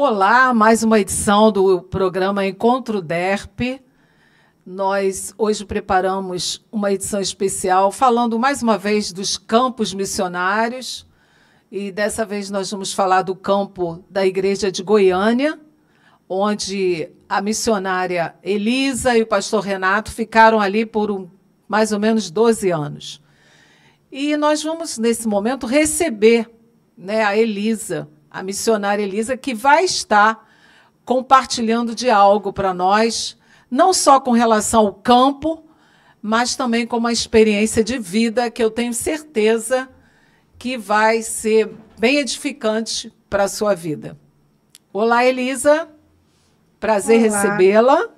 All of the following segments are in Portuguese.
Olá, mais uma edição do programa Encontro DERP. Nós hoje preparamos uma edição especial falando mais uma vez dos campos missionários. E dessa vez nós vamos falar do campo da Igreja de Goiânia, onde a missionária Elisa e o pastor Renato ficaram ali por mais ou menos 12 anos. E nós vamos, nesse momento, receber, a Elisa, a missionária Elisa, que vai estar compartilhando de algo para nós, não só com relação ao campo, mas também com uma experiência de vida que eu tenho certeza que vai ser bem edificante para a sua vida. Olá, Elisa. Prazer recebê-la.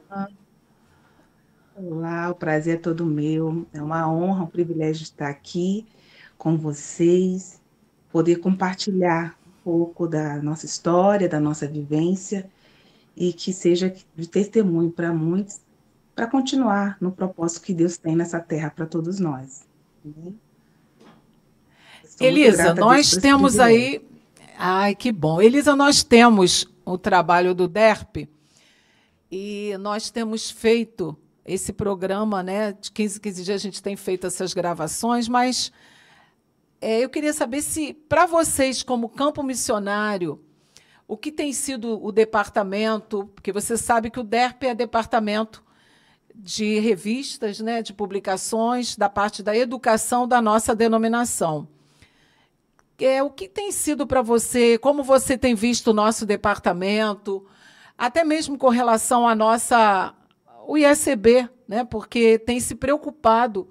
Olá, o prazer é todo meu. É uma honra, um privilégio estar aqui com vocês, poder compartilhar um pouco da nossa história, da nossa vivência, e que seja de testemunho para muitos, para continuar no propósito que Deus tem nessa terra para todos nós. Estou muito Elisa, grata a Deus nós por esse temos privilégio. aí... Ai, que bom. Elisa, nós temos o trabalho do DERP e nós temos feito esse programa, de 15 em 15 dias a gente tem feito essas gravações, mas eu queria saber se, para vocês, como campo missionário, o que tem sido o departamento, porque você sabe que o DERP é departamento de revistas, de publicações, da parte da educação da nossa denominação. O que tem sido para você, como você tem visto o nosso departamento, até mesmo com relação à o ISEB, porque tem se preocupado,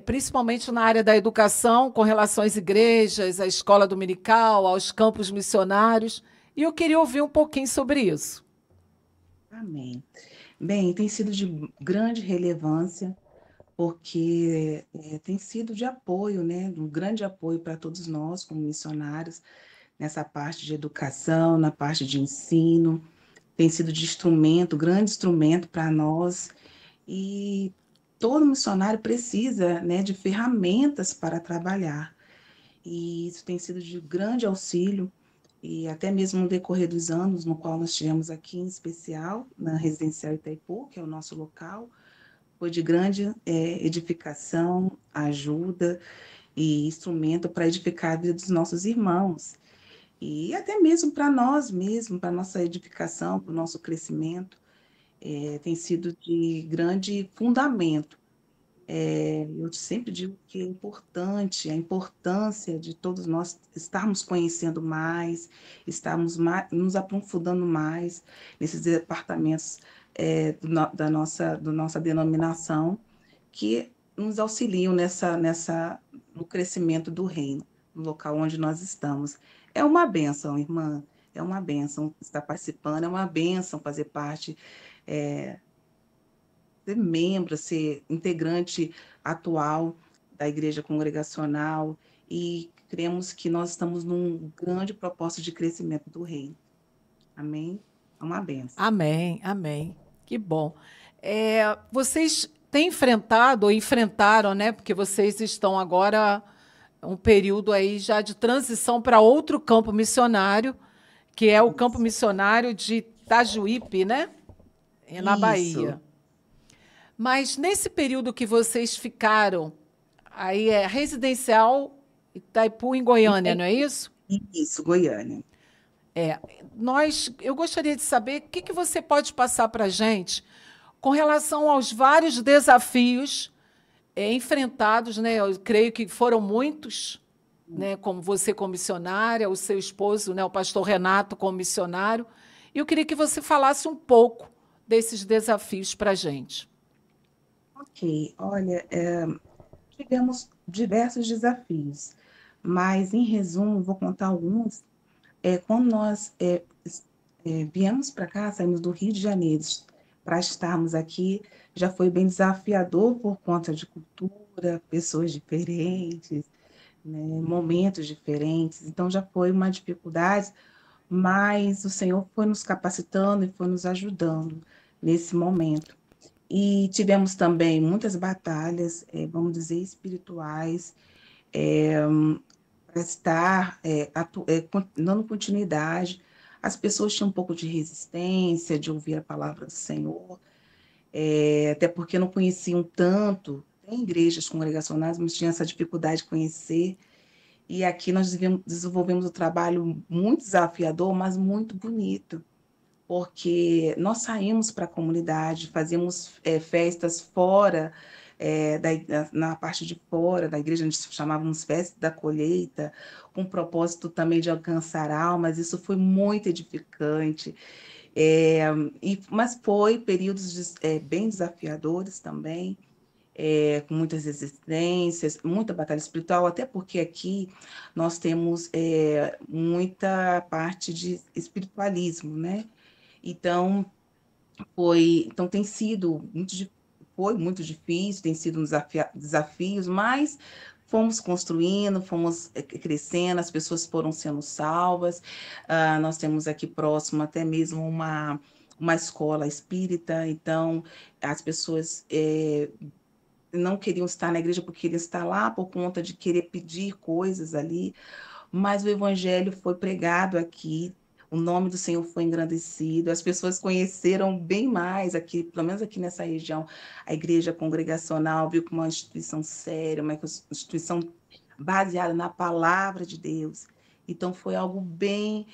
principalmente na área da educação, com relação às igrejas, à escola dominical, aos campos missionários, e eu queria ouvir um pouquinho sobre isso. Amém. Bem, tem sido de grande relevância, porque tem sido de apoio, um grande apoio para todos nós, como missionários, nessa parte de educação, na parte de ensino, tem sido de instrumento, grande instrumento para nós, e todo missionário precisa, de ferramentas para trabalhar, e isso tem sido de grande auxílio, e até mesmo no decorrer dos anos, no qual nós tivemos aqui, em especial, na Residencial Itaipu, que é o nosso local, foi de grande edificação, ajuda e instrumento para edificar a vida dos nossos irmãos. E até mesmo para nós mesmos, para a nossa edificação, para o nosso crescimento, tem sido de grande fundamento. Eu sempre digo que é importante, a importância de todos nós estarmos conhecendo mais, estarmos nos aprofundando mais nesses departamentos da nossa denominação, que nos auxiliam no crescimento do reino, no local onde nós estamos. É uma bênção, irmã, é uma bênção estar participando, é uma bênção fazer parte, ser membro, ser integrante atual da Igreja Congregacional, e cremos que nós estamos num grande propósito de crescimento do reino. Amém? É uma bênção. Amém, amém. Que bom. Vocês têm enfrentado ou enfrentaram, porque vocês estão agora um período aí já de transição para outro campo missionário, que é o campo missionário de Itajuípe, na Isso. Bahia. Mas nesse período que vocês ficaram, aí é residencial Itaipu em Goiânia, não é isso? Isso, Goiânia. Eu gostaria de saber o que você pode passar para a gente com relação aos vários desafios enfrentados, eu creio que foram muitos, como você como missionária, o seu esposo, o pastor Renato como missionário, e eu queria que você falasse um pouco desses desafios para a gente. Ok, olha, tivemos diversos desafios, mas, em resumo, vou contar alguns. Quando nós viemos para cá, saímos do Rio de Janeiro para estarmos aqui, já foi bem desafiador por conta de cultura, pessoas diferentes, momentos diferentes, então já foi uma dificuldade, mas o Senhor foi nos capacitando e foi nos ajudando nesse momento. E tivemos também muitas batalhas, vamos dizer, espirituais, para estar dando continuidade as pessoas tinham um pouco de resistência de ouvir a palavra do Senhor, até porque não conheciam tanto. Tem igrejas congregacionais, mas tinha essa dificuldade de conhecer. E aqui nós desenvolvemos um trabalho muito desafiador, mas muito bonito, porque nós saímos para a comunidade, fazíamos festas fora, na parte de fora da igreja, a gente chamávamos festa da colheita, com o propósito também de alcançar almas, isso foi muito edificante. É, mas foi períodos bem desafiadores também, com muitas resistências, muita batalha espiritual, até porque aqui nós temos muita parte de espiritualismo, né? Então, então tem sido foi muito difícil, tem sido desafios, mas fomos construindo, fomos crescendo, as pessoas foram sendo salvas. Nós temos aqui próximo até mesmo uma escola espírita, então as pessoas não queriam estar na igreja porque queriam estar lá por conta de querer pedir coisas ali, mas o evangelho foi pregado aqui, o nome do Senhor foi engrandecido, as pessoas conheceram bem mais aqui, pelo menos aqui nessa região, a igreja congregacional viu como uma instituição séria, uma instituição baseada na palavra de Deus. Então foi algo bem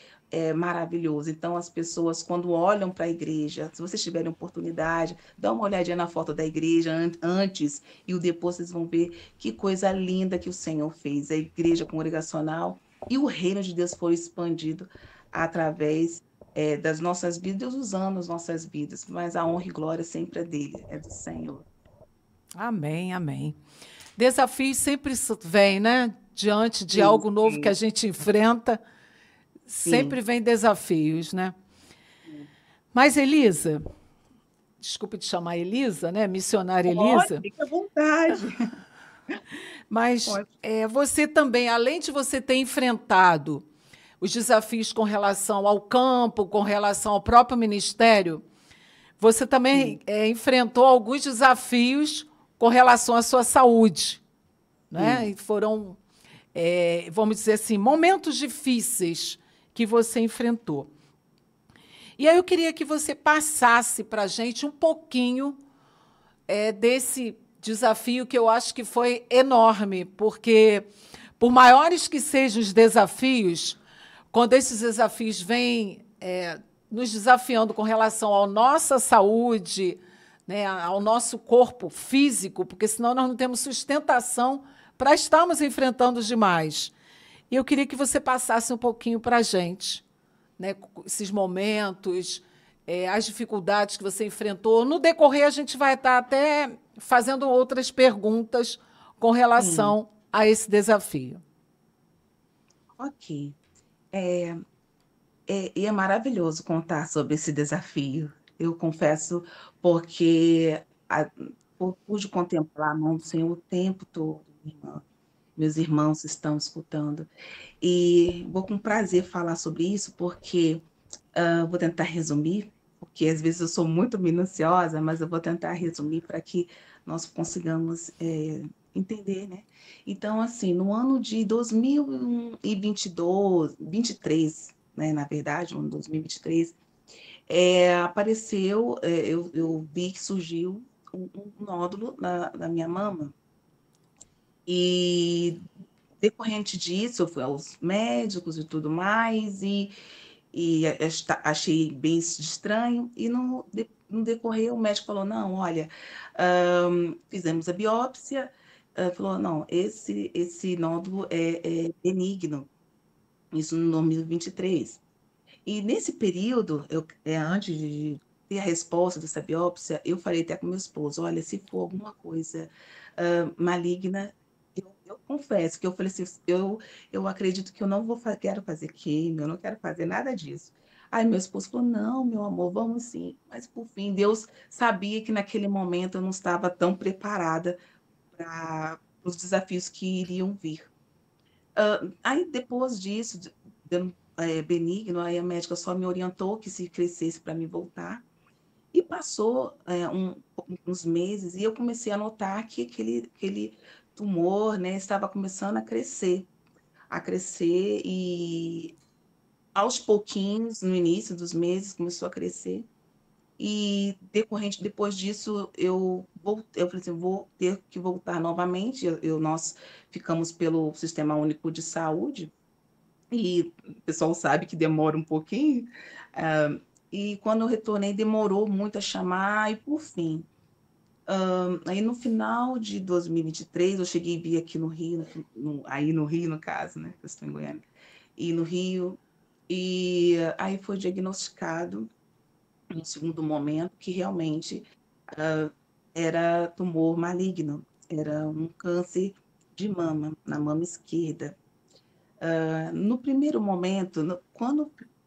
maravilhoso. Então as pessoas, quando olham para a igreja, se vocês tiverem oportunidade, dá uma olhadinha na foto da igreja antes e o depois, vocês vão ver que coisa linda que o Senhor fez. A igreja congregacional e o reino de Deus foi expandido através das nossas vidas, Deus usando as nossas vidas, mas a honra e glória sempre é dele, é do Senhor. Amém, amém. Desafios sempre vêm, né? Diante de Sim, algo novo que a sim, gente enfrenta, sim. sempre vem desafios, né? Mas, Elisa, desculpe te chamar Elisa, né? Missionária Pode, Elisa, fique à vontade. mas Pode. você também, além de você ter enfrentado os desafios com relação ao campo, com relação ao próprio ministério, você também Sim, enfrentou alguns desafios com relação à sua saúde, né? sim, E foram, vamos dizer assim, momentos difíceis que você enfrentou. E aí eu queria que você passasse para a gente um pouquinho desse desafio que eu acho que foi enorme, porque, por maiores que sejam os desafios, quando esses desafios vêm nos desafiando com relação à nossa saúde, né, ao nosso corpo físico, porque senão nós não temos sustentação para estarmos enfrentando os demais. E eu queria que você passasse um pouquinho para a gente, né, esses momentos, as dificuldades que você enfrentou. No decorrer, a gente vai estar até fazendo outras perguntas com sim. relação a esse desafio. Ok. É, e é maravilhoso contar sobre esse desafio. Eu confesso, porque pude contemplar a mão do Senhor o tempo todo, minha irmã. Meus irmãos estão escutando. E vou com prazer falar sobre isso, porque vou tentar resumir, porque às vezes eu sou muito minuciosa, mas eu vou tentar resumir para que nós consigamos entender, né? Então, assim, no ano de 2022, 23, né, na verdade, no ano 2023, apareceu, eu vi que surgiu um nódulo na minha mama, e decorrente disso, eu fui aos médicos e tudo mais, e achei bem estranho, e no decorrer o médico falou, não, olha, fizemos a biópsia, falou, não, esse nódulo é benigno, isso no 2023. E nesse período, antes de ter a resposta dessa biópsia, eu falei até com meu esposo, olha, se for alguma coisa maligna, eu confesso que eu falei assim, eu acredito que eu não quero fazer químio, eu não quero fazer nada disso. Aí meu esposo falou, não, meu amor, vamos sim. Mas por fim, Deus sabia que naquele momento eu não estava tão preparada para os desafios que iriam vir. Aí depois disso, dando benigno, aí a médica só me orientou que se crescesse para me voltar. E passou uns meses e eu comecei a notar que aquele tumor, né, estava começando a crescer e aos pouquinhos, no início dos meses, começou a crescer. E depois disso, eu falei assim, vou ter que voltar novamente. Nós ficamos pelo Sistema Único de Saúde, e o pessoal sabe que demora um pouquinho. E quando eu retornei, demorou muito a chamar, e por fim. Aí no final de 2023, eu cheguei e vi aqui no Rio, aí no Rio, no caso, né? Eu estou em Goiânia, e no Rio, e aí foi diagnosticado no segundo momento que realmente era tumor maligno, era um câncer de mama, na mama esquerda. No primeiro momento,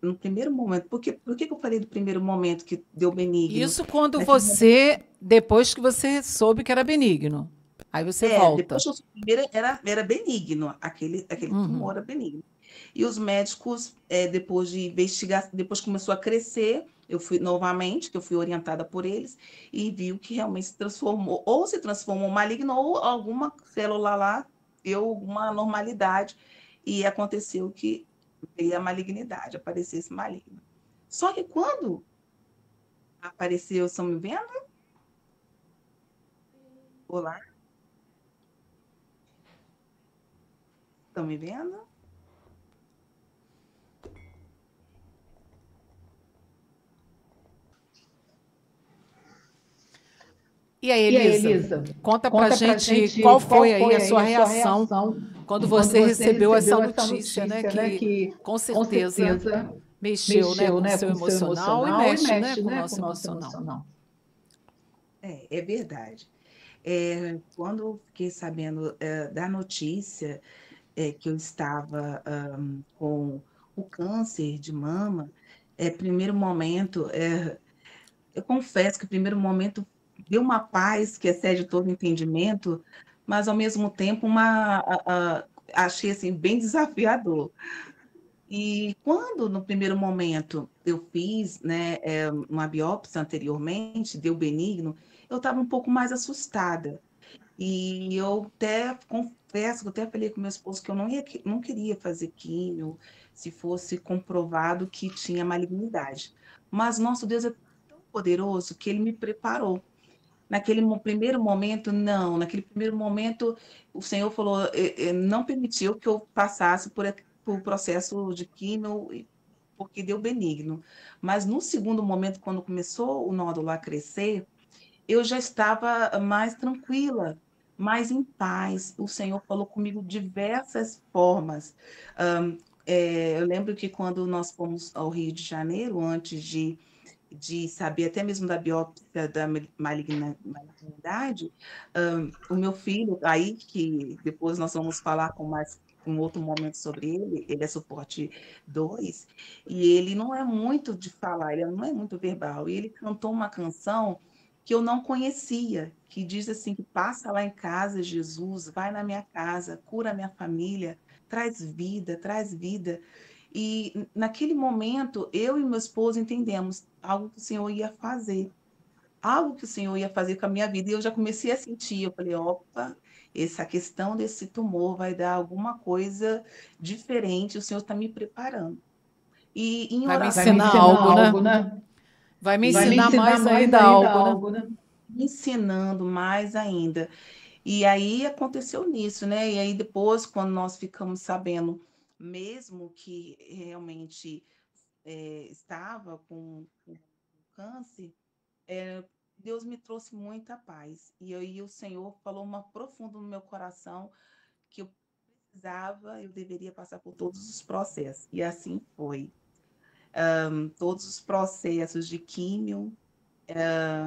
no primeiro momento, por que eu falei do primeiro momento que deu benigno? Isso quando Naquele momento, depois que você soube que era benigno. Aí você depois volta. que eu soube primeiro, era benigno, aquele Uhum. tumor era benigno. E os médicos, depois de investigar, depois começou a crescer, eu fui novamente, que eu fui orientada por eles, e viu que realmente se transformou maligno, ou alguma célula lá deu alguma anormalidade, e aconteceu que veio a malignidade, apareceu esse maligno. Só que quando apareceu, estão me vendo? Olá, estão me vendo? E aí, E aí, Elisa, Elisa, conta pra conta pra gente gente qual qual foi aí foi a aí sua a sua reação reação quando quando você você recebeu essa recebeu essa notícia, né? notícia, né? Que Que com com certeza certeza mexeu, né, mexeu, com o né, seu com o seu emocional e emocional e mexe, né, mexe, com o né, com nosso o nosso emocional. emocional. É verdade. Quando eu fiquei sabendo da notícia que eu estava com o câncer de mama, primeiro momento, eu confesso que o primeiro momento deu uma paz que excede todo entendimento, mas ao mesmo tempo achei assim bem desafiador. E quando no primeiro momento eu fiz, né, uma biópsia anteriormente, deu benigno, eu estava um pouco mais assustada. E eu até confesso que eu até falei com meu esposo que eu não queria fazer químio se fosse comprovado que tinha malignidade. Mas nosso Deus é tão poderoso que ele me preparou. Naquele primeiro momento, não. Naquele primeiro momento, o Senhor falou, não permitiu que eu passasse por o processo de químio, porque deu benigno. Mas no segundo momento, quando começou o nódulo a crescer, eu já estava mais tranquila, mais em paz. O Senhor falou comigo de diversas formas. Eu lembro que quando nós fomos ao Rio de Janeiro, antes de saber até mesmo da biópsia da malignidade, o meu filho, aí que depois nós vamos falar com mais um outro momento sobre ele é suporte 2 e ele não é muito de falar, ele não é muito verbal, e ele cantou uma canção que eu não conhecia, que diz assim, que passa lá em casa, Jesus, vai na minha casa, cura a minha família, traz vida, traz vida. E naquele momento, eu e meu esposo entendemos algo que o Senhor ia fazer, algo que o Senhor ia fazer com a minha vida. E eu já comecei a sentir, eu falei, opa, essa questão desse tumor vai dar alguma coisa diferente, o Senhor está me preparando. E em Vai me Vai me ensinar oração, ensinar algo, algo, né? né? Vai me Vai me ensinar ensinar mais mais ainda ainda algo, né? algo, né? me ensinando mais ainda. E aí aconteceu nisso, né? E aí depois, quando nós ficamos sabendo mesmo que realmente estava com câncer, Deus me trouxe muita paz. E aí o Senhor falou uma profunda no meu coração que eu precisava, eu deveria passar por todos os processos. E assim foi. Todos os processos de químio,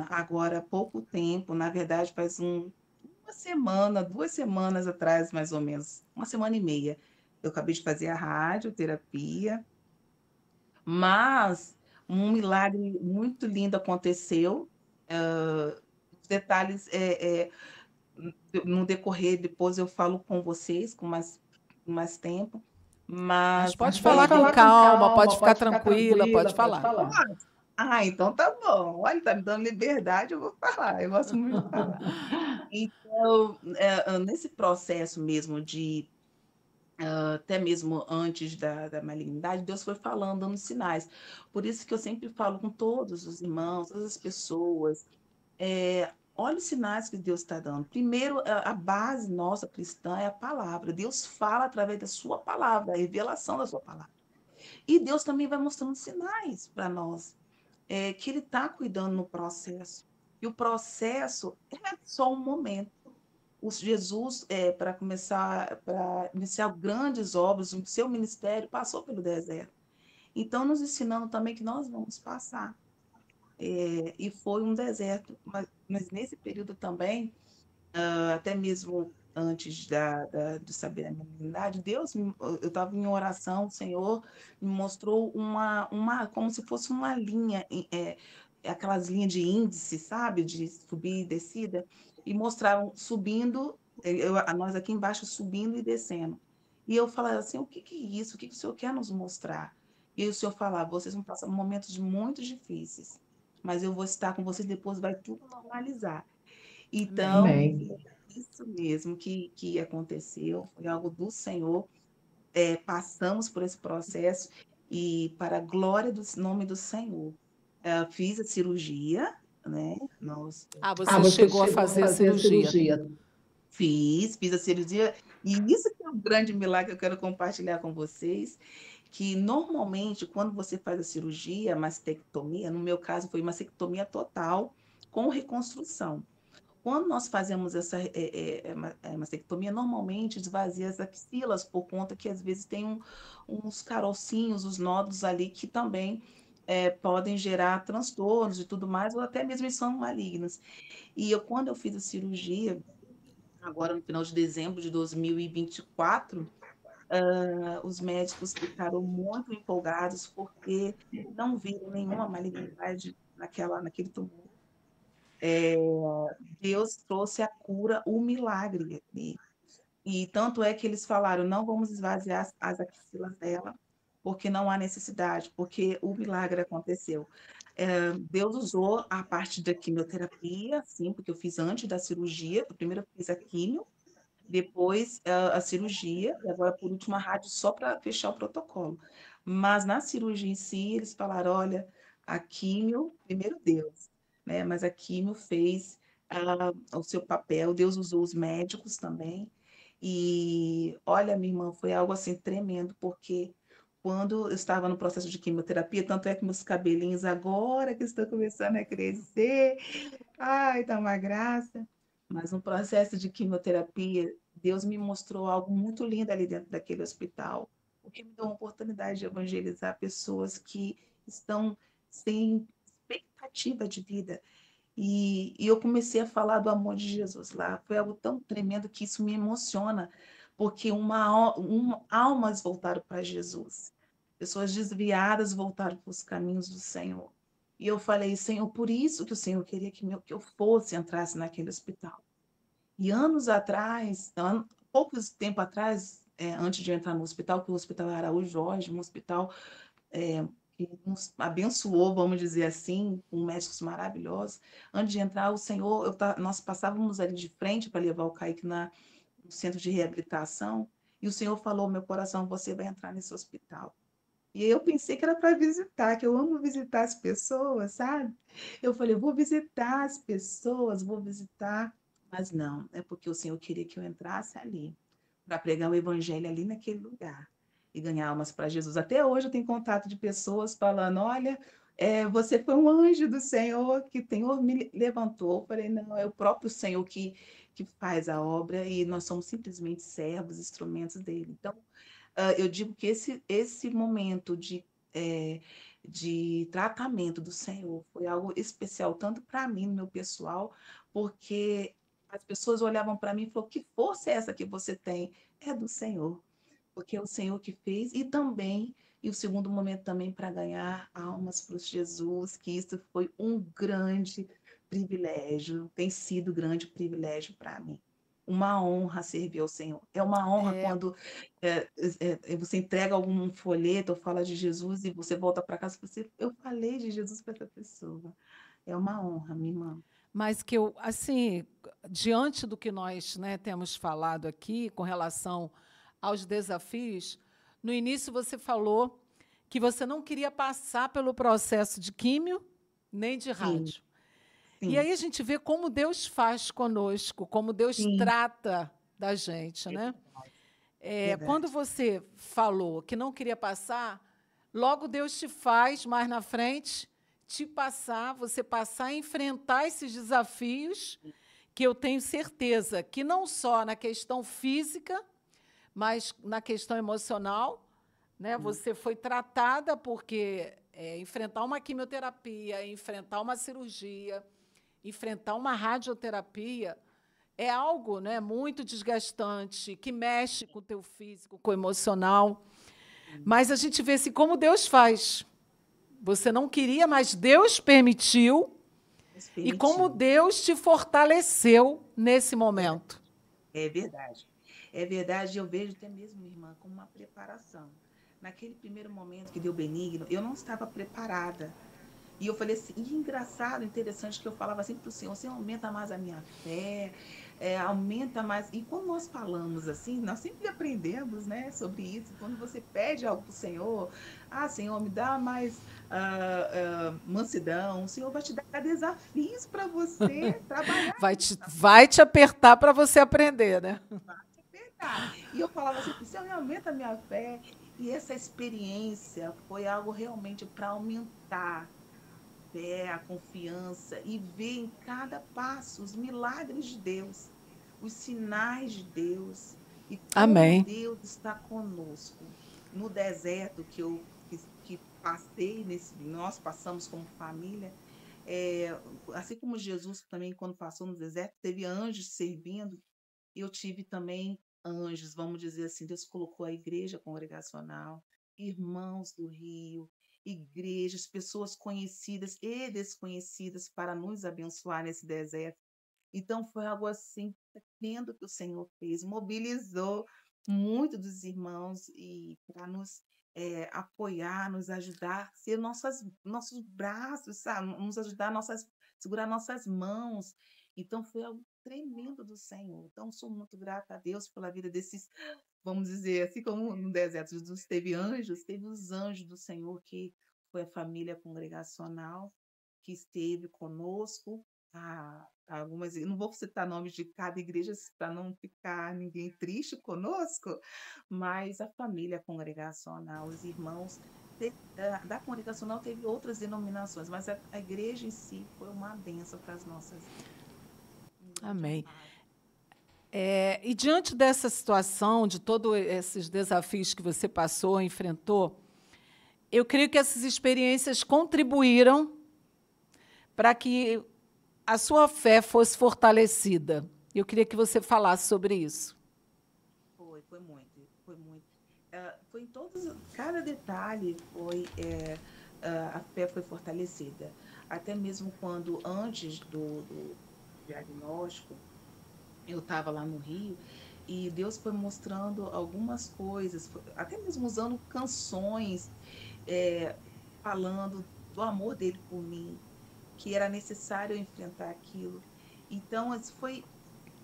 agora há pouco tempo, na verdade faz uma semana, 2 semanas atrás, mais ou menos, uma semana e meia, eu acabei de fazer a radioterapia, mas um milagre muito lindo aconteceu. Os detalhes no decorrer, depois eu falo com vocês com mais tempo, Mas mas pode Mas falar pode com falar com calma, pode calma, ficar pode ficar tranquila, pode tranquila, pode falar. falar. então tá bom. Olha, tá me dando liberdade, eu vou falar. Eu gosto muito de falar. Então, nesse processo mesmo de até mesmo antes da malignidade, Deus foi falando, dando sinais. Por isso que eu sempre falo com todos os irmãos, todas as pessoas, olha os sinais que Deus está dando. Primeiro, a base nossa cristã é a palavra. Deus fala através da sua palavra, a revelação da sua palavra. E Deus também vai mostrando sinais para nós, que Ele está cuidando no processo. E o processo é só um momento. O Jesus, para iniciar grandes obras, o seu ministério passou pelo deserto. Então, nos ensinando também que nós vamos passar. E foi um deserto, mas nesse período também, até mesmo antes de saber a minha realidade, eu estava em oração, o Senhor me mostrou como se fosse uma linha, aquelas linhas de índice, sabe, de subir e descida, e mostraram subindo, nós aqui embaixo subindo e descendo. E eu falava assim, o que que é isso? O que que o Senhor quer nos mostrar? E aí o Senhor falava, vocês vão passar momentos muito difíceis, mas eu vou estar com vocês, depois vai tudo normalizar. Amém. Então, isso mesmo que aconteceu, foi algo do Senhor. Passamos por esse processo e, para a glória do nome do Senhor, fiz a cirurgia, né? Você Você chegou a chegou a fazer fazer a cirurgia. cirurgia? Fiz a cirurgia, e isso que é um grande milagre que eu quero compartilhar com vocês, que normalmente, quando você faz a cirurgia, a mastectomia, no meu caso foi mastectomia total, com reconstrução. Quando nós fazemos essa mastectomia, normalmente esvazia as axilas, por conta que às vezes tem uns carocinhos, os nódulos ali que também podem gerar transtornos e tudo mais, ou até mesmo eles são malignos. Quando eu fiz a cirurgia, agora no final de dezembro de 2024, os médicos ficaram muito empolgados porque não viram nenhuma malignidade naquele tumor. É, Deus trouxe a cura, o milagre ali. E tanto é que eles falaram: não vamos esvaziar as axilas dela, porque não há necessidade, porque o milagre aconteceu. Deus usou a parte da quimioterapia, sim, porque eu fiz antes da cirurgia. Primeiro eu fiz a quimio, depois a cirurgia, e agora, por último, a rádio, só para fechar o protocolo. Mas na cirurgia em si, eles falaram: olha, a químio, primeiro Deus, né? Mas a químio fez o seu papel, Deus usou os médicos também. E olha, minha irmã, foi algo assim tremendo, porque quando eu estava no processo de quimioterapia, tanto é que meus cabelinhos agora que estão começando a crescer, ai, tá uma graça. Mas no processo de quimioterapia, Deus me mostrou algo muito lindo ali dentro daquele hospital, o que me deu uma oportunidade de evangelizar pessoas que estão sem expectativa de vida. E eu comecei a falar do amor de Jesus lá. Foi algo tão tremendo que isso me emociona, porque almas voltaram para Jesus. Pessoas desviadas voltaram para os caminhos do Senhor. E eu falei: Senhor, por isso que o Senhor queria que eu fosse, entrasse naquele hospital. E anos atrás, poucos tempo atrás, antes de entrar no hospital, que o Hospital Araújo Jorge, um hospital que nos abençoou, vamos dizer assim, com médicos maravilhosos. Antes de entrar, o Senhor, nós passávamos ali de frente para levar o Kaique no centro de reabilitação, e o Senhor falou: meu coração, você vai entrar nesse hospital. E eu pensei que era para visitar, que eu amo visitar as pessoas, sabe? Eu falei: vou visitar as pessoas, vou visitar. Mas não, é porque o Senhor queria que eu entrasse ali, para pregar o evangelho ali naquele lugar e ganhar almas para Jesus. Até hoje eu tenho contato de pessoas falando: olha, você foi um anjo do Senhor, que o Senhor me levantou. Eu falei: não, é o próprio Senhor que faz a obra, e nós somos simplesmente servos, instrumentos dele. Então, eu digo que esse momento de tratamento do Senhor foi algo especial, tanto para mim, no meu pessoal, porque as pessoas olhavam para mim e falavam: que força é essa que você tem? É do Senhor, porque é o Senhor que fez, e o segundo momento também para ganhar almas para Jesus, que isso foi um grande privilégio, tem sido um grande privilégio para mim. Uma honra servir ao Senhor. É uma honra É, quando você entrega algum folheto ou fala de Jesus e você volta para casa e você: eu falei de Jesus para essa pessoa. É uma honra, minha irmã. mas que assim, diante do que nós, né, temos falado aqui com relação aos desafios, no início você falou que você não queria passar pelo processo de químio nem de Sim, rádio. E sim, aí a gente vê como Deus faz conosco, como Deus sim, trata da gente, é né? verdade, Quando verdade. você falou que não queria passar, logo Deus te faz, mais na frente, te passar, você passar a enfrentar esses desafios, que eu tenho certeza que não só na questão física, mas na questão emocional, né? Sim, Você foi tratada porque enfrentar uma quimioterapia, enfrentar uma cirurgia, enfrentar uma radioterapia é algo, né, muito desgastante, que mexe com o teu físico, com o emocional. sim. Mas a gente vê assim como Deus faz. Você não queria, mas Deus permitiu, Deus e como permitiu. Deus te fortaleceu nesse É, momento. é verdade. É verdade, eu vejo até mesmo, minha irmã, como uma preparação. Naquele primeiro momento que deu benigno, eu não estava preparada. E eu falei assim, e engraçado, interessante que eu falava assim para o Senhor, aumenta mais a minha fé, aumenta mais. E quando nós falamos assim, nós sempre aprendemos, né, sobre isso. Quando você pede algo para o Senhor, Senhor, me dá mais mansidão, o Senhor vai te dar desafios para você trabalhar isso na sua Vai te apertar para você aprender, né? vida. E eu falava assim, Senhor, aumenta a minha fé. E essa experiência foi algo realmente para aumentar fé, a confiança e ver em cada passo os milagres de Deus, os sinais de Deus e como Amém. Deus está conosco. No deserto que passei, nós passamos como família, é, assim como Jesus também, quando passou no deserto, teve anjos servindo, eu tive também anjos, vamos dizer assim, Deus colocou a igreja congregacional, irmãos do Rio, igrejas, pessoas conhecidas e desconhecidas para nos abençoar nesse deserto. Então foi algo assim tremendo que o Senhor fez, mobilizou muito dos irmãos e para nos apoiar, nos ajudar, ser nossos braços, sabe? Nos ajudar, segurar nossas mãos. Então foi algo tremendo do Senhor. Então sou muito grata a Deus pela vida desses, vamos dizer, assim como no deserto Jesus teve anjos, teve os anjos do Senhor que foi a família congregacional que esteve conosco, algumas, eu não vou citar nomes de cada igreja para não ficar ninguém triste conosco, mas a família congregacional, os irmãos da congregacional teve outras denominações, mas a igreja em si foi uma bênção para as nossas vidas. Um grande Amém. abraço. E diante dessa situação, de todos esses desafios que você passou, enfrentou, eu creio que essas experiências contribuíram para que a sua fé fosse fortalecida. Eu queria que você falasse sobre isso. Foi muito, foi muito. Foi em todos, cada detalhe a fé foi fortalecida. Até mesmo quando, antes do diagnóstico, eu estava lá no Rio e Deus foi mostrando algumas coisas, até mesmo usando canções, é, falando do amor dele por mim, que era necessário eu enfrentar aquilo. Então, isso foi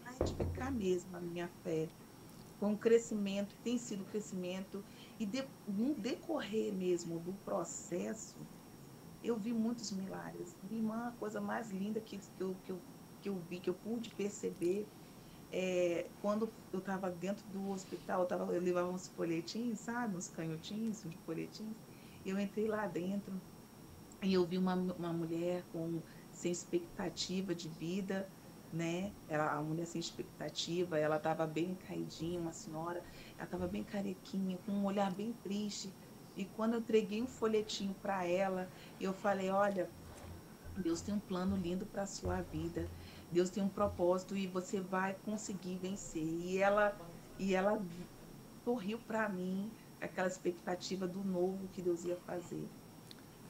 para edificar mesmo a minha fé. Foi um crescimento, tem sido crescimento, e no decorrer mesmo do processo, eu vi muitos milagres. Vi uma coisa mais linda que eu vi, que eu pude perceber, quando eu estava dentro do hospital, eu levava uns folhetinhos, sabe, uns canhotinhos de folhetinhos, e eu entrei lá dentro, e eu vi uma mulher sem expectativa de vida, né? A mulher sem expectativa, ela estava bem caidinha, uma senhora, ela estava bem carequinha, com um olhar bem triste. E quando eu entreguei um folhetinho para ela, eu falei: olha, Deus tem um plano lindo para a sua vida. Deus tem um propósito e você vai conseguir vencer. E ela sorriu para mim, aquela expectativa do novo que Deus ia fazer.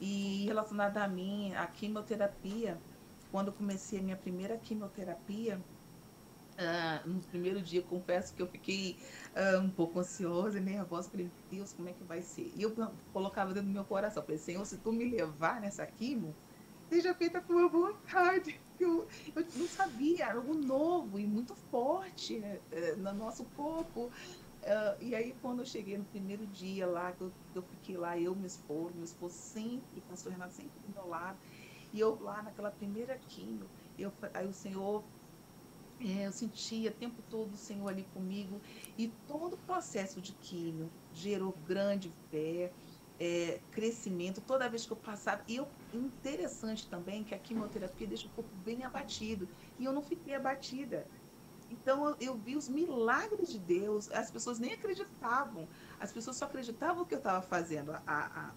E relacionada a mim, a quimioterapia, quando eu comecei a minha primeira quimioterapia, no primeiro dia, confesso que eu fiquei um pouco ansiosa e nervosa. Falei, Deus, como é que vai ser? E eu colocava dentro do meu coração, falei, Senhor, se tu me levar nessa quimio, seja feita a tua vontade. Eu não sabia, era algo novo e muito forte no nosso corpo. E aí, quando eu cheguei no primeiro dia lá, que eu fiquei lá, meu esposo sempre, o pastor Renato sempre do meu lado, e eu lá naquela primeira quimio, aí o Senhor, eu sentia o tempo todo o Senhor ali comigo, e todo o processo de quimio gerou grande fé, crescimento, toda vez que eu passava, interessante também que a quimioterapia deixa o corpo bem abatido, e eu não fiquei abatida. Então, eu vi os milagres de Deus, as pessoas nem acreditavam, as pessoas só acreditavam que eu estava fazendo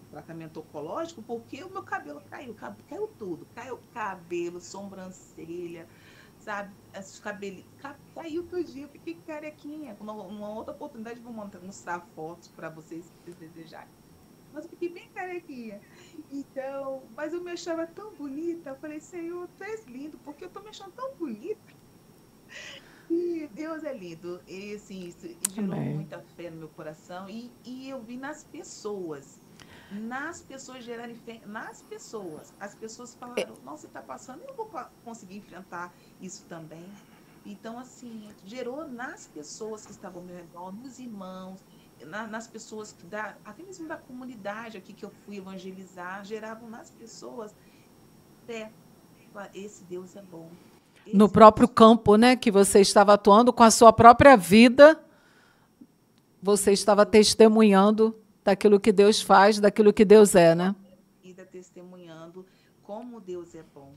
tratamento oncológico porque o meu cabelo caiu tudo, caiu cabelo, sobrancelha, sabe, esses cabelos, caiu tudinho, eu fiquei carequinha, uma outra oportunidade vou mostrar fotos para vocês, se vocês desejarem. Mas eu fiquei bem carequinha. Então, mas eu me achava tão bonita, eu falei, Senhor, tu és lindo, porque eu tô me achando tão bonita. E Deus é lindo. E assim, isso gerou Amém. muita fé no meu coração. E eu vi nas pessoas gerarem fé, nas pessoas. As pessoas falaram, nossa, você está passando, eu vou conseguir enfrentar isso também. Então, assim, gerou nas pessoas que estavam ao meu redor, nos irmãos, nas pessoas até mesmo da comunidade aqui que eu fui evangelizar, geravam nas pessoas fé. Esse Deus é bom. No Esse próprio Deus campo, né, que você estava atuando com a sua própria vida, você estava isso. testemunhando daquilo que Deus faz, daquilo que Deus é, né? Vida testemunhando como Deus é bom.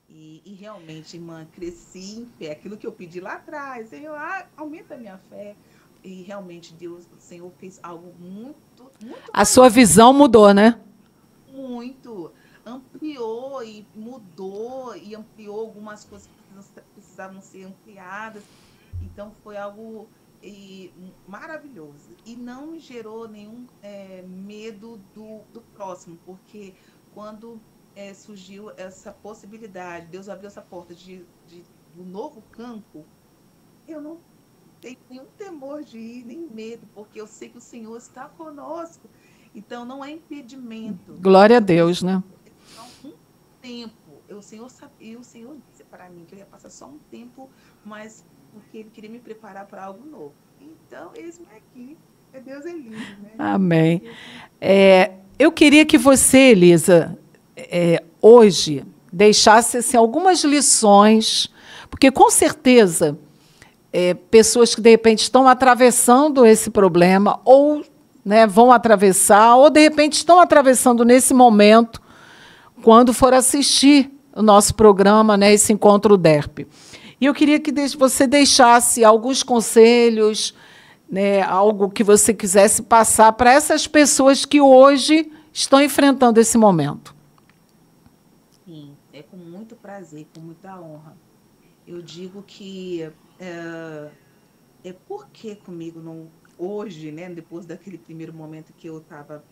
E realmente, irmã, cresci em fé. Aquilo que eu pedi lá atrás, Senhor, aumenta a minha fé. E realmente Deus, o Senhor fez algo muito, muito A sua maior. visão mudou, né? Muito. Ampliou e mudou e ampliou algumas coisas que precisavam ser ampliadas. Então, foi algo maravilhoso. E não me gerou nenhum medo do próximo, porque quando surgiu essa possibilidade, Deus abriu essa porta do novo campo, eu não tenho nenhum temor de ir, nem medo, porque eu sei que o Senhor está conosco. Então, não é impedimento. Glória a Eu pensei Deus, né? só um tempo. O Senhor sabia, o Senhor disse para mim que eu ia passar só um tempo, mas porque Ele queria me preparar para algo novo. Então, eis-me aqui. Deus é lindo, né? Amém. Eu queria que você, Elisa, hoje, deixasse assim, algumas lições, porque com certeza pessoas que de repente estão atravessando esse problema, ou né, vão atravessar, ou de repente estão atravessando nesse momento, quando for assistir o nosso programa, né, esse encontro DERP. E eu queria que você deixasse alguns conselhos, né, algo que você quisesse passar para essas pessoas que hoje estão enfrentando esse momento. Sim, é com muito prazer, com muita honra. Eu digo que por que comigo não hoje, né, depois daquele primeiro momento que eu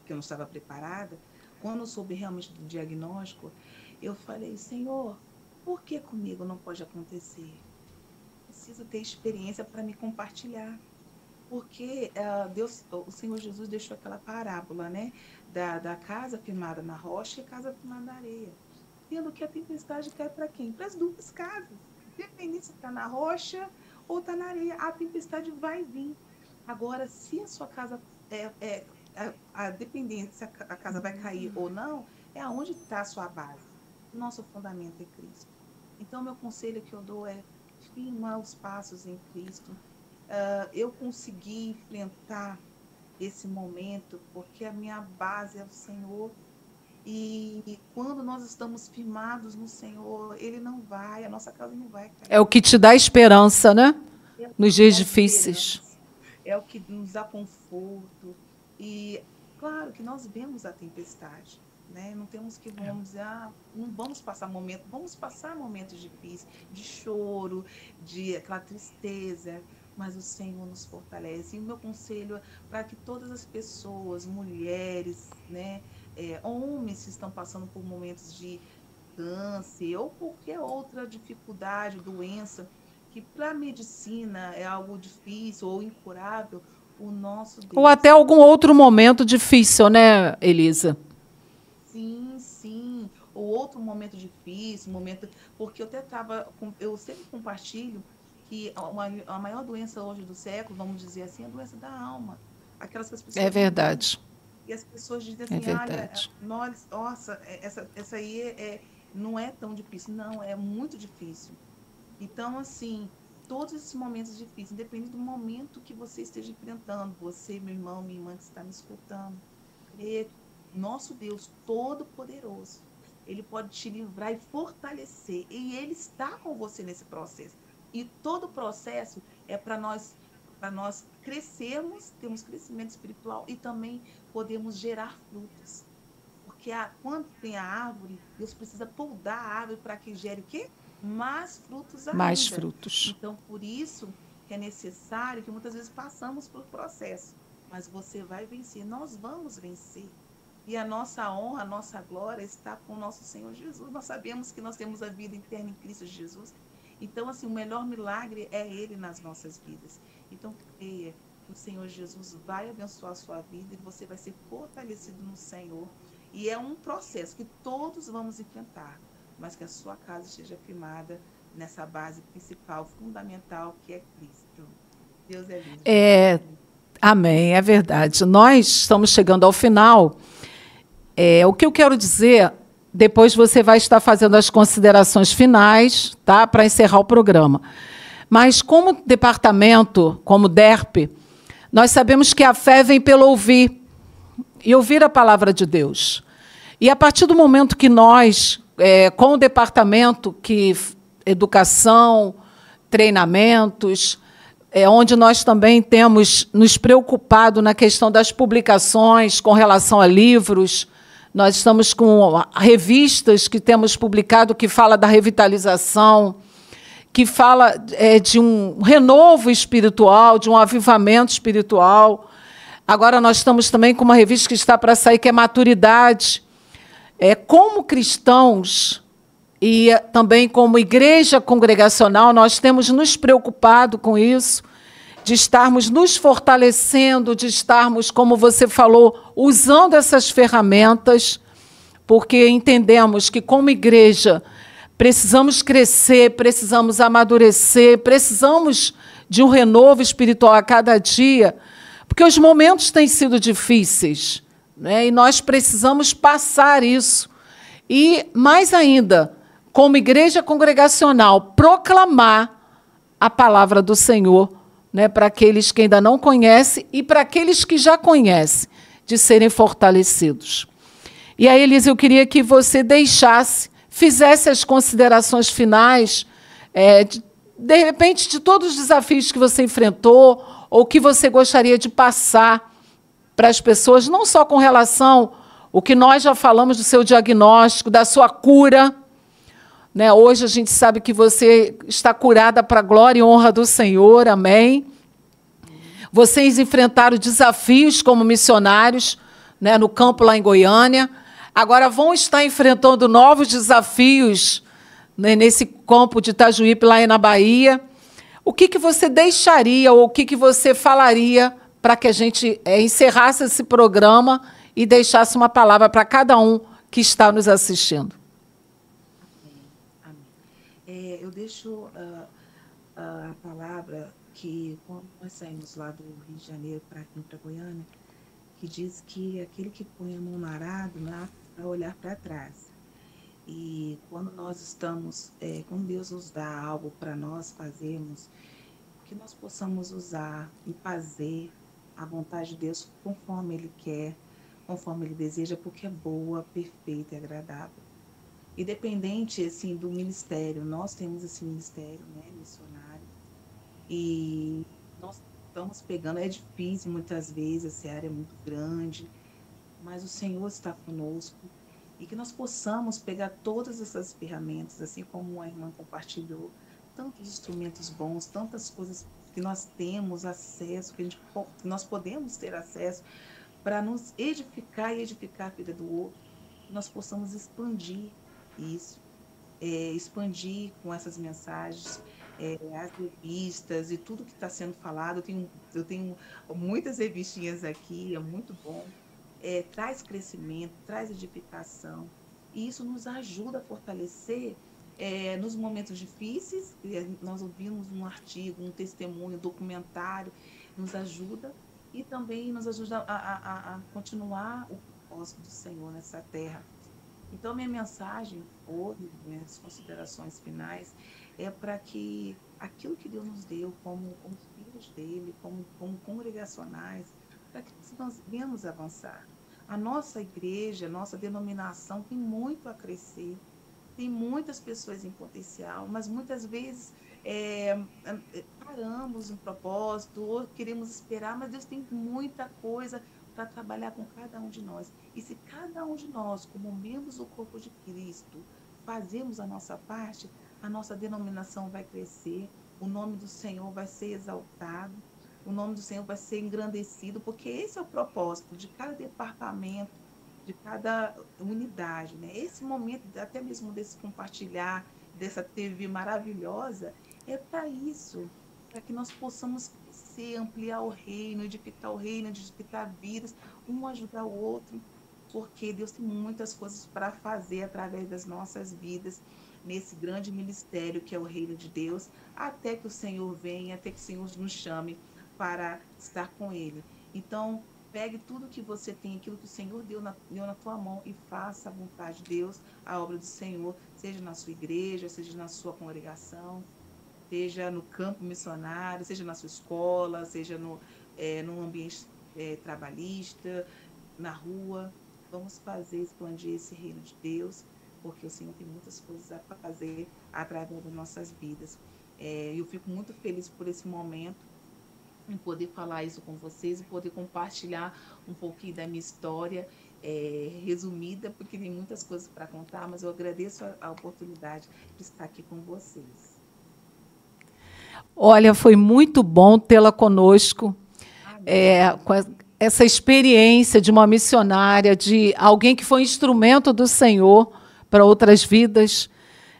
não estava preparada, quando eu soube realmente do diagnóstico, eu falei, Senhor, por que comigo não pode acontecer? Preciso ter experiência para me compartilhar. Porque Deus, o Senhor Jesus deixou aquela parábola, né? Da casa firmada na rocha e a casa firmada na areia. Sendo que a tempestade cai para quem? Para as duas casas. Independente se está na rocha ou está na areia, a tempestade vai vir. Agora, se a sua casa a dependência se a casa vai cair ou não, é aonde está a sua base. Nosso fundamento é Cristo. Então, meu conselho que eu dou é firmar os passos em Cristo. Eu consegui enfrentar esse momento porque a minha base é o Senhor. E quando nós estamos firmados no Senhor, a nossa casa não vai É o cair. que te dá esperança, né? É o Nos que dias dá difíceis. esperança, é o que nos dá conforto. E claro que nós vemos a tempestade, né? Não temos que vamos dizer, não vamos passar momentos difíceis, de choro, de aquela tristeza, mas o Senhor nos fortalece. E o meu conselho é para que todas as pessoas, mulheres, né, homens que estão passando por momentos de câncer ou qualquer outra dificuldade, doença, que para a medicina é algo difícil ou incurável, o nosso Ou até Deus. algum outro momento difícil, né, Elisa? Sim, sim. Ou outro momento difícil, porque eu sempre compartilho que a maior doença hoje do século, vamos dizer assim, é a doença da alma. Aquelas que as pessoas É verdade. e as pessoas dizem É assim, olha, verdade. nossa, essa aí não é tão difícil. Não, é muito difícil. Então, assim, todos esses momentos difíceis, independente do momento que você esteja enfrentando, você, meu irmão, minha irmã que está me escutando, nosso Deus Todo-Poderoso, Ele pode te livrar e fortalecer. E Ele está com você nesse processo. E todo o processo é para nós crescermos, termos crescimento espiritual e também podemos gerar frutos. Porque quando tem a árvore, Deus precisa podar a árvore para que gere o quê? Mais frutos Mais ainda. frutos. Então, por isso que é necessário que muitas vezes passamos por processo. Mas você vai vencer, nós vamos vencer. E a nossa honra, a nossa glória está com o nosso Senhor Jesus. Nós sabemos que nós temos a vida eterna em Cristo Jesus. Então, assim, o melhor milagre é Ele nas nossas vidas. Então, creia que o Senhor Jesus vai abençoar a sua vida e você vai ser fortalecido no Senhor. E é um processo que todos vamos enfrentar, mas que a sua casa esteja firmada nessa base principal, fundamental, que é Cristo. Deus é lindo. Amém, é verdade. Nós estamos chegando ao final. O que eu quero dizer, depois você vai estar fazendo as considerações finais, tá, para encerrar o programa. Mas como departamento, como DERP, nós sabemos que a fé vem pelo ouvir, e ouvir a palavra de Deus. E a partir do momento que nós, com o departamento que educação, treinamentos, onde nós também temos nos preocupado na questão das publicações com relação a livros, nós estamos com revistas que temos publicado que fala da revitalização, que fala de um renovo espiritual, de um avivamento espiritual. Agora nós estamos também com uma revista que está para sair, que é Maturidade. Como cristãos e também como igreja congregacional, nós temos nos preocupado com isso, de estarmos nos fortalecendo, de estarmos, como você falou, usando essas ferramentas, porque entendemos que, como igreja, precisamos crescer, precisamos amadurecer, precisamos de um renovo espiritual a cada dia, porque os momentos têm sido difíceis, né? E nós precisamos passar isso. E, mais ainda, como igreja congregacional, proclamar a palavra do Senhor, né, para aqueles que ainda não conhecem e para aqueles que já conhecem, de serem fortalecidos. E aí, Elisa, eu queria que você fizesse as considerações finais, de repente, de todos os desafios que você enfrentou, ou que você gostaria de passar para as pessoas, não só com relação ao que nós já falamos do seu diagnóstico, da sua cura, né? Hoje a gente sabe que você está curada para a glória e honra do Senhor, amém? Vocês enfrentaram desafios como missionários, né, no campo lá em Goiânia, agora vão estar enfrentando novos desafios, né, nesse campo de Itajuípe, lá na Bahia. O que você deixaria, ou o que você falaria para que a gente encerrasse esse programa e deixasse uma palavra para cada um que está nos assistindo? Amém. Eu deixo a palavra que, quando nós saímos lá do Rio de Janeiro para aqui, para Goiânia, que diz que aquele que põe a mão no arado não é para olhar para trás. E quando nós estamos, quando Deus nos dá algo para nós fazermos, que nós possamos usar e fazer a vontade de Deus conforme Ele quer, conforme Ele deseja, porque é boa, perfeita e agradável. Independente, assim, do ministério, nós temos esse ministério, né, missionário, e nós estamos pegando, é difícil muitas vezes, essa área é muito grande, mas o Senhor está conosco, e que nós possamos pegar todas essas ferramentas, assim como a irmã compartilhou, tantos instrumentos bons, tantas coisas que nós temos acesso, que nós podemos ter acesso, para nos edificar e edificar a vida do outro, que nós possamos expandir isso, expandir com essas mensagens, as revistas e tudo que está sendo falado. Eu tenho muitas revistinhas aqui, é muito bom. Traz crescimento, traz edificação, e isso nos ajuda a fortalecer nos momentos difíceis. Nós ouvimos um artigo, um testemunho, um documentário, nos ajuda e também nos ajuda a continuar o propósito do Senhor nessa terra. Então, minha mensagem hoje, minhas considerações finais, é para que aquilo que Deus nos deu como filhos dele, como congregacionais, para que nós venhamos avançar. A nossa igreja, a nossa denominação tem muito a crescer, tem muitas pessoas em potencial, mas muitas vezes paramos um propósito ou queremos esperar, mas Deus tem muita coisa para trabalhar com cada um de nós. E se cada um de nós, como membros do corpo de Cristo, fazemos a nossa parte, a nossa denominação vai crescer, o nome do Senhor vai ser exaltado, o nome do Senhor vai ser engrandecido, porque esse é o propósito de cada departamento, de cada unidade, né? Esse momento, até mesmo desse compartilhar, dessa TV maravilhosa, é para isso, para que nós possamos crescer, ampliar o reino, edificar vidas, um ajudar o outro, porque Deus tem muitas coisas para fazer através das nossas vidas, nesse grande ministério que é o reino de Deus, até que o Senhor venha, até que o Senhor nos chame para estar com Ele. Então, pegue tudo que você tem, aquilo que o Senhor deu na tua mão e faça a vontade de Deus, a obra do Senhor, seja na sua igreja, seja na sua congregação, seja no campo missionário, seja na sua escola, seja no ambiente trabalhista, na rua. Vamos expandir esse reino de Deus, porque o Senhor tem muitas coisas a fazer através das nossas vidas. Eu fico muito feliz por esse momento, em poder falar isso com vocês, em poder compartilhar um pouquinho da minha história, resumida, porque tem muitas coisas para contar, mas eu agradeço a oportunidade de estar aqui com vocês. Olha, foi muito bom tê-la conosco, com essa experiência de uma missionária, de alguém que foi instrumento do Senhor para outras vidas.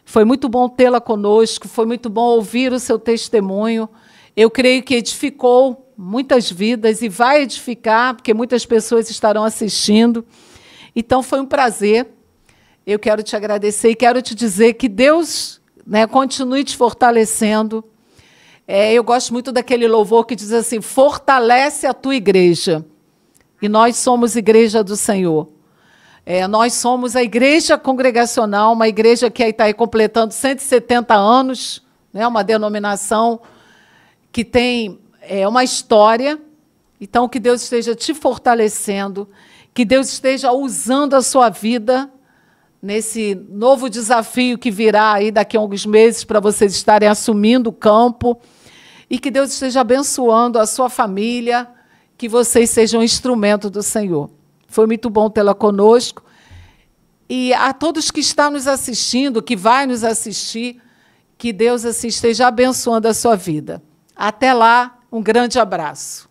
Foi muito bom tê-la conosco, foi muito bom ouvir o seu testemunho. Eu creio que edificou muitas vidas e vai edificar, porque muitas pessoas estarão assistindo. Então, foi um prazer. Eu quero te agradecer e quero te dizer que Deus, né, continue te fortalecendo. Eu gosto muito daquele louvor que diz assim, fortalece a tua igreja. E nós somos igreja do Senhor. Nós somos a igreja congregacional, uma igreja que está aí completando 170 anos, né, uma denominação que tem uma história. Então, que Deus esteja te fortalecendo, que Deus esteja usando a sua vida nesse novo desafio que virá aí daqui a alguns meses para vocês estarem assumindo o campo, e que Deus esteja abençoando a sua família, que vocês sejam um instrumento do Senhor. Foi muito bom tê-la conosco. E a todos que estão nos assistindo, que vai nos assistir, que Deus assim esteja abençoando a sua vida. Até lá, um grande abraço.